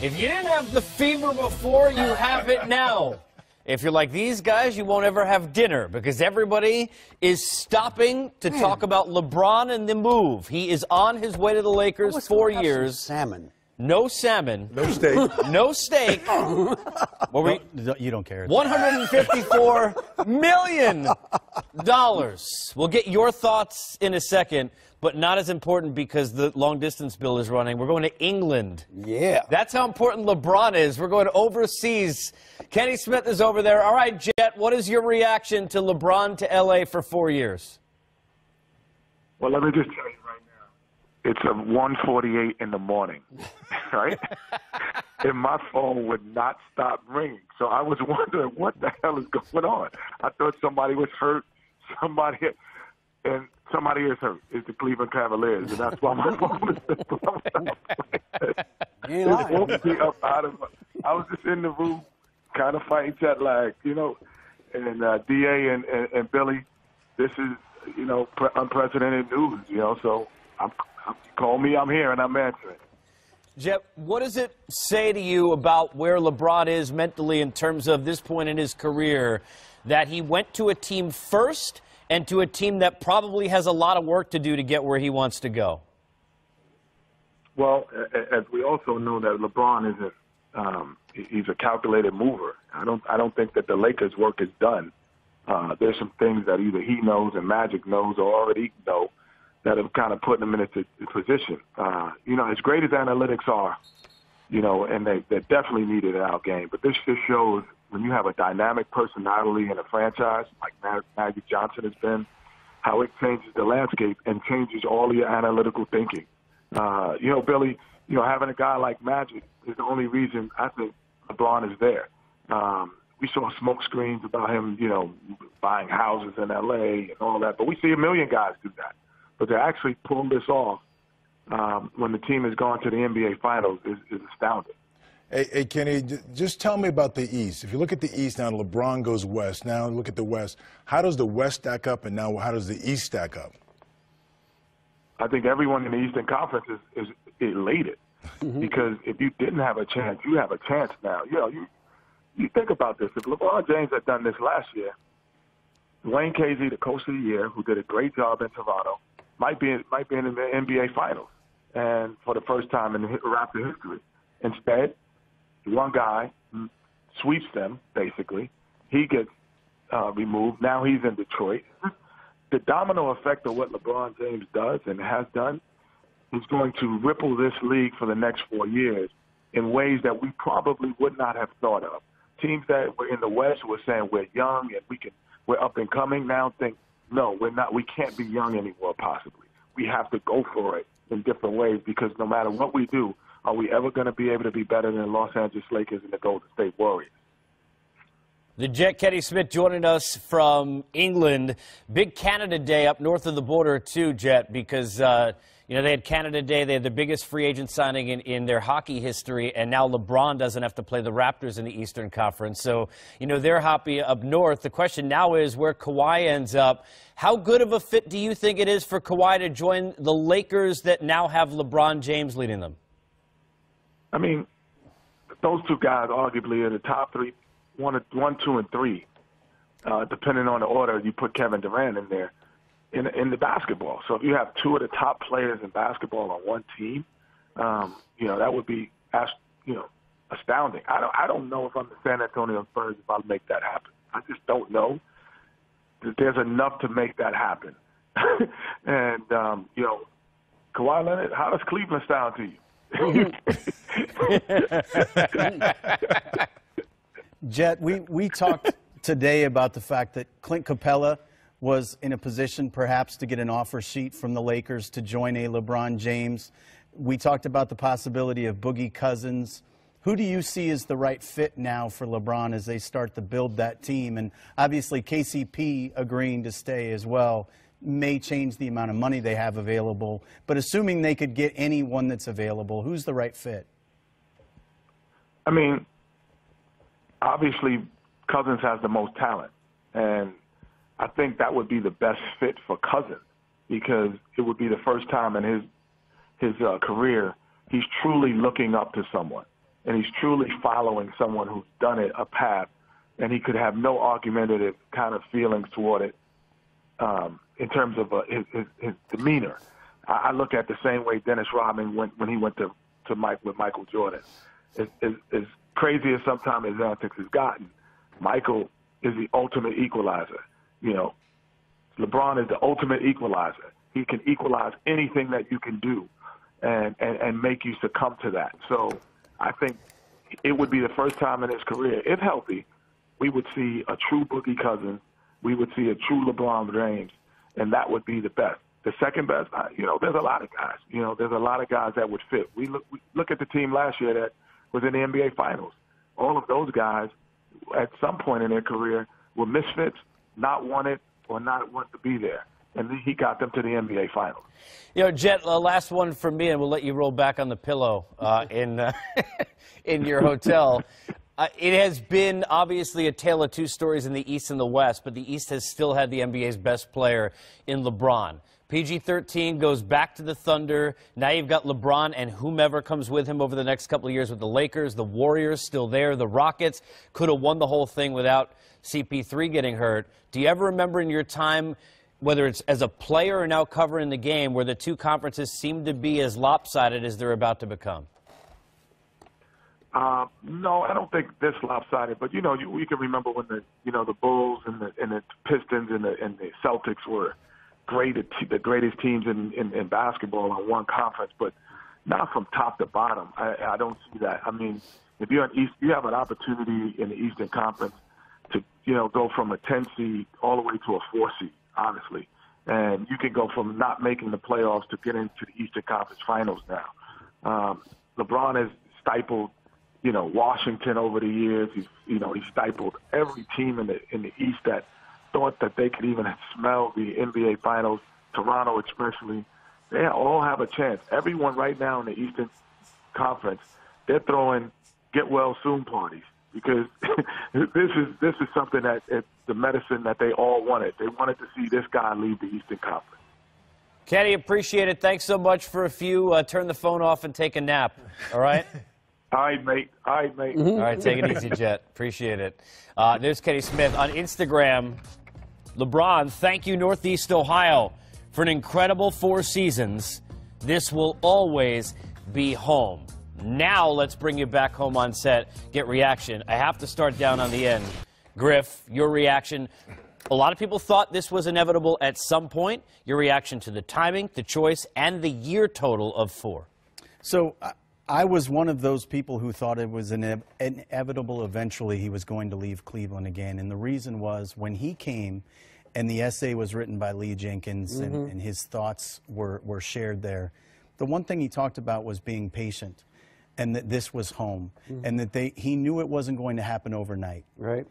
If you didn't have the fever before, you have it now. If you're like these guys, you won't ever have dinner because everybody is stopping to talk about LeBron and the move. He is on his way to the Lakers 4 years. Salmon. No salmon. No steak. No steak. You don't care. $154 million. We'll get your thoughts in a second, but not as important because the long-distance bill is running. We're going to England. Yeah. That's how important LeBron is. We're going overseas. Kenny Smith is over there. All right, Jet, what is your reaction to LeBron to L.A. for 4 years? Well, let me just tell you right now, it's a 1:48 in the morning, right? And my phone would not stop ringing. So I was wondering what the hell is going on. I thought somebody was hurt. Somebody is hurt. It's the Cleveland Cavaliers, and that's why my phone is blowing up. It woke me up out of. I was just in the room, kind of fighting jet lag, you know. And Da and Billy, this is unprecedented news, you know. So call me, I'm here, and I'm answering. Jet, what does it say to you about where LeBron is mentally in terms of this point in his career, that he went to a team first and to a team that probably has a lot of work to do to get where he wants to go? Well, as we also know that LeBron isn't, he's a calculated mover. I don't think that the Lakers' work is done. There's some things that either he knows and Magic knows or already know that have kind of put him in a position. As great as analytics are, and they're definitely needed in our game, but this just shows when you have a dynamic personality in a franchise like Magic Johnson has been, how it changes the landscape and changes all of your analytical thinking. Billy, having a guy like Magic is the only reason I think LeBron is there. We saw smoke screens about him, buying houses in L.A. and all that, but we see a million guys do that. But to actually pull this off when the team has gone to the NBA Finals is astounding. Hey, Kenny, just tell me about the East. If you look at the East now, LeBron goes West. Now look at the West. How does the West stack up, and now how does the East stack up? I think everyone in the Eastern Conference is elated because if you didn't have a chance, you have a chance now. You think about this. If LeBron James had done this last year, Dwayne Casey, the coach of the year, who did a great job in Toronto, might be in the NBA Finals, and for the first time in Raptor history. Instead, one guy sweeps them, basically. He gets removed. Now he's in Detroit. The domino effect of what LeBron James does and has done is going to ripple this league for the next 4 years in ways that we probably would not have thought of. Teams that were in the West were saying we're young and we're up and coming, now think, no, we're not. We can't be young anymore, possibly. We have to go for it in different ways because no matter what we do, are we ever going to be able to be better than Los Angeles Lakers and the Golden State Warriors? The Jet, Kenny Smith, joining us from England. Big Canada Day up north of the border, too, Jet, because, they had Canada Day. They had the biggest free agent signing in their hockey history, and now LeBron doesn't have to play the Raptors in the Eastern Conference. So, they're happy up north. The question now is where Kawhi ends up. How good of a fit do you think it is for Kawhi to join the Lakers that now have LeBron James leading them? I mean, those two guys arguably are the top three, one, two, and three, depending on the order you put Kevin Durant in there, in the basketball. So if you have two of the top players in basketball on one team, that would be, astounding. I don't know if I'm the San Antonio Spurs if I'll make that happen. I just don't know that there's enough to make that happen. And, Kawhi Leonard, how does Cleveland sound to you? Jet, we talked today about the fact that Clint Capella was in a position perhaps to get an offer sheet from the Lakers to join a LeBron James. We talked about the possibility of Boogie Cousins. Who do you see as the right fit now for LeBron as they start to build that team? And obviously KCP agreeing to stay as well may change the amount of money they have available. But assuming they could get anyone that's available, who's the right fit? I mean, obviously Cousins has the most talent. And I think that would be the best fit for Cousins because it would be the first time in his career he's truly looking up to someone. and he's truly following someone who's done it, a path, and he could have no argumentative kind of feelings toward it in terms of his demeanor. I look at the same way Dennis Rodman when he went to with Michael Jordan. As crazy as sometimes his antics has gotten, Michael is the ultimate equalizer. You know, LeBron is the ultimate equalizer. He can equalize anything that you can do and make you succumb to that. So I think it would be the first time in his career, if healthy, we would see a true Boogie Cousins. We would see a true LeBron James, and that would be the best. The second best, there's a lot of guys. There's a lot of guys that would fit. We look at the team last year that was in the NBA Finals. All of those guys, at some point in their career, were misfits, not wanted, or not want to be there. And he got them to the NBA Finals. Jet, last one from me, and we'll let you roll back on the pillow in your hotel. It has been obviously a tale of two stories in the East and the West, but the East has still had the NBA's best player in LeBron. PG-13 goes back to the Thunder. Now you've got LeBron and whomever comes with him over the next couple of years with the Lakers, the Warriors still there, the Rockets could have won the whole thing without CP3 getting hurt. Do you ever remember in your time, whether it's as a player or now covering the game, where the two conferences seem to be as lopsided as they're about to become? No, I don't think this lopsided, but you can remember when the Bulls and the Pistons and the Celtics were the greatest teams in basketball on one conference, but not from top to bottom. I don't see that. I mean, if you're in East, you have an opportunity in the Eastern Conference to go from a 10 seed all the way to a 4 seed, honestly, and you can go from not making the playoffs to get into the Eastern Conference Finals now. LeBron has stifled Washington over the years. He stifled every team in the East that thought that they could even smell the NBA Finals, Toronto especially. They all have a chance. Everyone right now in the Eastern Conference, they're throwing get-well-soon parties because this is something that the medicine that they all wanted. They wanted to see this guy leave the Eastern Conference. Kenny, appreciate it. Thanks so much for a few. Turn the phone off and take a nap, all right? All right, mate. All right, take it easy, Jet. Appreciate it. There's Kenny Smith. On Instagram, LeBron, thank you, Northeast Ohio, for an incredible 4 seasons. This will always be home. Now let's bring you back home on set, get reaction. I have to start down on the end. Griff, your reaction. A lot of people thought this was inevitable at some point. Your reaction to the timing, the choice, and the year total of 4. So I was one of those people who thought it was inevitable eventually he was going to leave Cleveland again. And the reason was when he came and the essay was written by Lee Jenkins and his thoughts were shared there, the one thing he talked about was being patient and that this was home and that he knew it wasn't going to happen overnight. Right.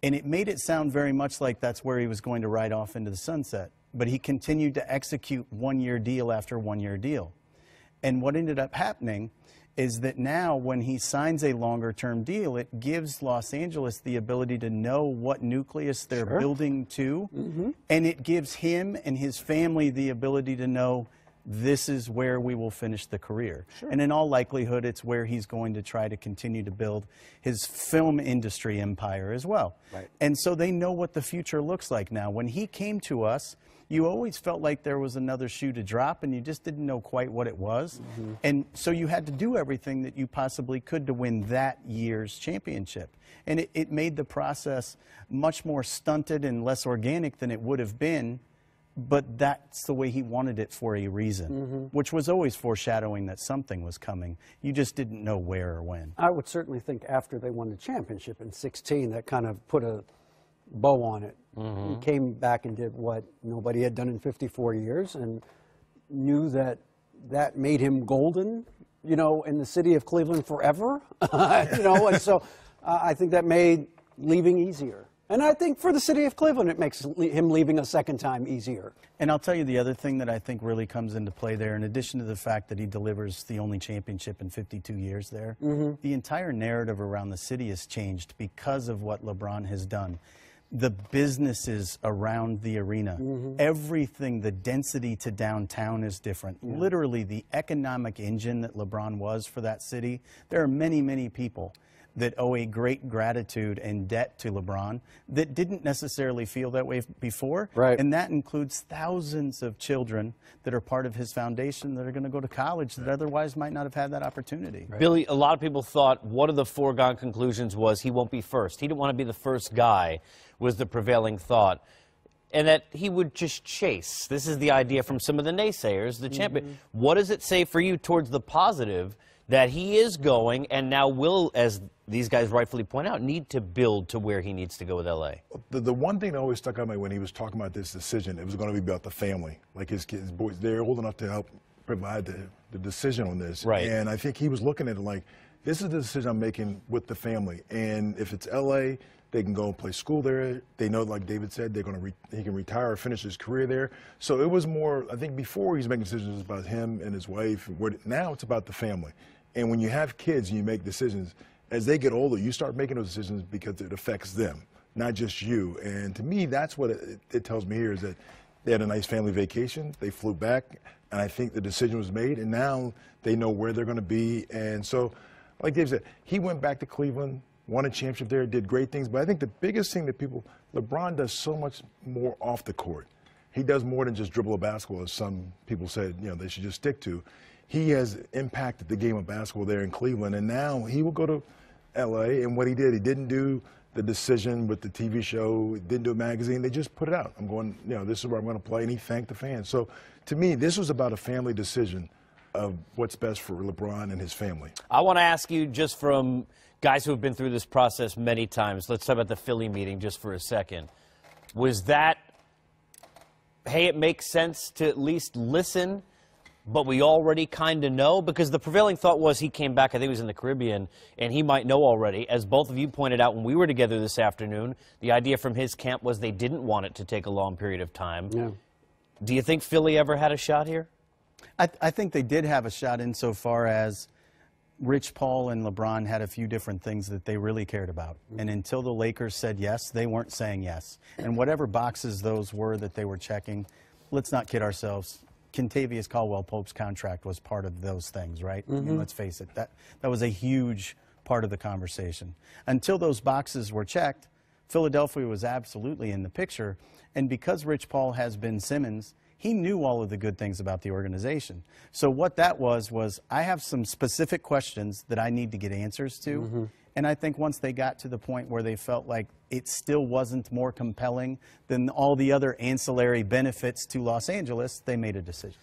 And it made it sound very much like that's where he was going to ride off into the sunset. But he continued to execute one-year deal after one-year deal. And what ended up happening is that now when he signs a longer-term deal, it gives Los Angeles the ability to know what nucleus they're building to, and it gives him and his family the ability to know this is where we will finish the career. And in all likelihood, it's where he's going to try to continue to build his film industry empire as well. And so they know what the future looks like now. When he came to us, you always felt like there was another shoe to drop, and you just didn't know quite what it was. And so you had to do everything that you possibly could to win that year's championship. And it made the process much more stunted and less organic than it would have been, but that's the way he wanted it for a reason, which was always foreshadowing that something was coming. You just didn't know where or when. I would certainly think after they won the championship in '16, that kind of put a bow on it. He came back and did what nobody had done in 54 years and knew that that made him golden, in the city of Cleveland forever, and so I think that made leaving easier. And I think for the city of Cleveland, it makes him leaving a second time easier. And I'll tell you the other thing that I think really comes into play there, in addition to the fact that he delivers the only championship in 52 years there, the entire narrative around the city has changed because of what LeBron has done. the businesses around the arena, everything, the density to downtown is different. Literally, the economic engine that LeBron was for that city, there are many, many people that owe a great gratitude and debt to LeBron that didn't necessarily feel that way before. Right. And that includes thousands of children that are part of his foundation that are going to go to college that otherwise might not have had that opportunity. Right. Billy, a lot of people thought one of the foregone conclusions was he won't be first. He didn't want to be the first guy, was the prevailing thought. And that he would just chase. This is the idea from some of the naysayers, the champion. What does it say for you towards the positive that he is going and now will, as these guys rightfully point out, need to build to where he needs to go with L.A.? The one thing that always stuck out to me when he was talking about this decision, it was going to be about the family. Like his kids, boys, they're old enough to help provide the decision on this. Right. And I think he was looking at it like, this is the decision I'm making with the family. And if it's L.A., they can go and play school there. They know, like David said, they're going to he can retire or finish his career there. So it was more, I think before he's making decisions about him and his wife. Now it's about the family. And when you have kids and you make decisions, as they get older, you start making those decisions because it affects them, not just you. And to me, that's what it tells me here is that they had a nice family vacation. They flew back, and I think the decision was made, and now they know where they're going to be. And so, like Dave said, he went back to Cleveland, won a championship there, did great things. But I think the biggest thing that LeBron does so much more off the court. He does more than just dribble a basketball, as some people said, they should just stick to. He has impacted the game of basketball there in Cleveland, and now he will go to L.A., and what he didn't do the decision with the TV show, didn't do a magazine. They just put it out. I'm going, this is where I'm going to play, and he thanked the fans. So to me, this was about a family decision of what's best for LeBron and his family. I want to ask you, just from guys who have been through this process many times, let's talk about the Philly meeting just for a second. Was that, hey, it makes sense to at least listen, but we already kind of know? Because the prevailing thought was he came back, I think he was in the Caribbean, and he might know already. As both of you pointed out when we were together this afternoon, the idea from his camp was they didn't want it to take a long period of time. Yeah. Do you think Philly ever had a shot here? I think they did have a shot insofar as Rich Paul and LeBron had a few different things that they really cared about. And until the Lakers said yes, they weren't saying yes. And whatever boxes those were that they were checking, let's not kid ourselves. Kentavious Caldwell-Pope's contract was part of those things, right? I mean, let's face it, that was a huge part of the conversation. Until those boxes were checked, Philadelphia was absolutely in the picture. And because Rich Paul has Ben Simmons, he knew all of the good things about the organization. So what that was I have some specific questions that I need to get answers to. And I think once they got to the point where they felt like it still wasn't more compelling than all the other ancillary benefits to Los Angeles, they made a decision.